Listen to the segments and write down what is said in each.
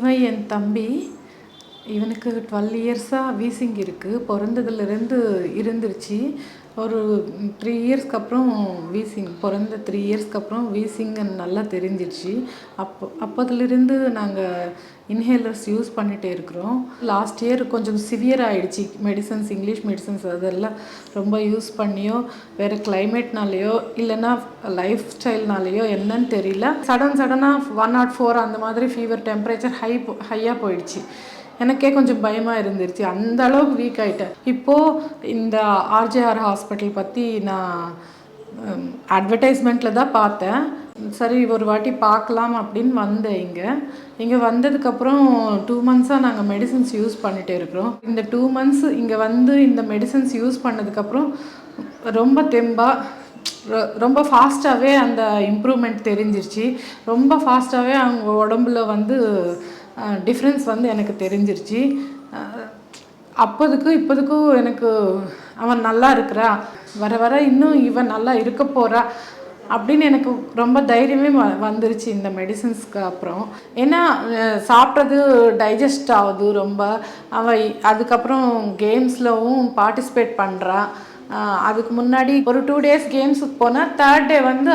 இவன் என் தம்பி. இவனுக்கு 12 இயர்ஸாக வீசிங் இருக்குது. பிறந்ததுலேருந்து இருந்துருச்சு. ஒரு 3 இயர்ஸ்க்கு அப்புறம் வீசிங், பிறந்த 3 இயர்ஸ்க்கு அப்புறம் வீசிங் நல்லா தெரிஞ்சிடுச்சு. அப்போதுலேருந்து நாங்கள் இன்ஹேலர்ஸ் யூஸ் பண்ணிகிட்டே இருக்கிறோம். லாஸ்ட் இயர் கொஞ்சம் சிவியர் ஆகிடுச்சு. மெடிசன்ஸ், இங்கிலீஷ் மெடிசன்ஸ் அதெல்லாம் ரொம்ப யூஸ் பண்ணியோ, வேறு கிளைமேட்னாலேயோ இல்லைன்னா லைஃப் ஸ்டைல்னாலேயோ என்னன்னு தெரியல, சடனாக 104 அந்த மாதிரி ஃபீவர், டெம்பரேச்சர் ஹையாக போயிடுச்சு. எனக்கே கொஞ்சம் பயமாக இருந்துருச்சு. அந்த அளவுக்கு வீக் ஆகிட்டேன். இப்போது இந்த ஆர்ஜேஆர் ஹாஸ்பிட்டல் பற்றி நான் அட்வர்டைஸ்மெண்ட்டில் தான் பார்த்தேன். சரி ஒரு வாட்டி பார்க்கலாம் அப்படின்னு வந்தேன். இங்கே வந்ததுக்கப்புறம் 2 மந்த்ஸாக நாங்கள் மெடிசன்ஸ் யூஸ் பண்ணிகிட்டே இருக்கிறோம். இந்த 2 மந்த்ஸ் இங்கே வந்து இந்த மெடிசன்ஸ் யூஸ் பண்ணதுக்கப்புறம் ரொம்ப ரொம்ப ஃபாஸ்ட்டாகவே அந்த இம்ப்ரூவ்மெண்ட் தெரிஞ்சிருச்சு. ரொம்ப ஃபாஸ்ட்டாகவே அவங்க உடம்புல வந்து டிஃப்ரென்ஸ் வந்து எனக்கு தெரிஞ்சிருச்சு. அப்போதுக்கும் இப்போதுக்கும் எனக்கு அவன் நல்லா இருக்கிறா, வர இன்னும் இவன் நல்லா இருக்க போகிறா அப்படின்னு எனக்கு ரொம்ப தைரியமே வந்துருச்சு இந்த மெடிசன்ஸ்க்கு அப்புறம். ஏன்னா சாப்பிட்றது டைஜஸ்ட் ஆகுது ரொம்ப. அவன் அதுக்கப்புறம் கேம்ஸ்லவும் பார்ட்டிசிபேட் பண்ணுறான். அதுக்கு முன்னாடி ஒரு 2 டேஸ் கேம்ஸுக்கு போனால் 3rd டே வந்து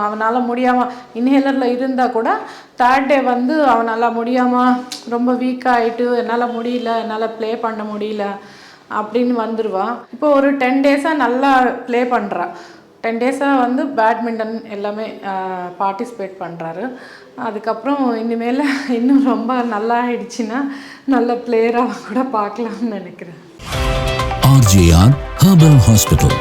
அவனால் முடியாமல், இன்ஹேலரில் இருந்தால் கூட 3rd டே வந்து அவனால் முடியாமல் ரொம்ப வீக்காகிட்டு என்னால் முடியல, என்னால் ப்ளே பண்ண முடியல அப்படின்னு வந்துடுவான். இப்போ ஒரு 10 டேஸாக நல்லா ப்ளே பண்ணுறான். 10 டேஸாக வந்து பேட்மிண்டன் எல்லாமே பார்ட்டிசிபேட் பண்ணுறாரு. அதுக்கப்புறம் இனிமேல் இன்னும் ரொம்ப நல்லா ஆயிடுச்சுன்னா நல்ல பிளேயராக கூட பார்க்கலாம்னு நினைக்கிறேன். RJR Herbal Hospital.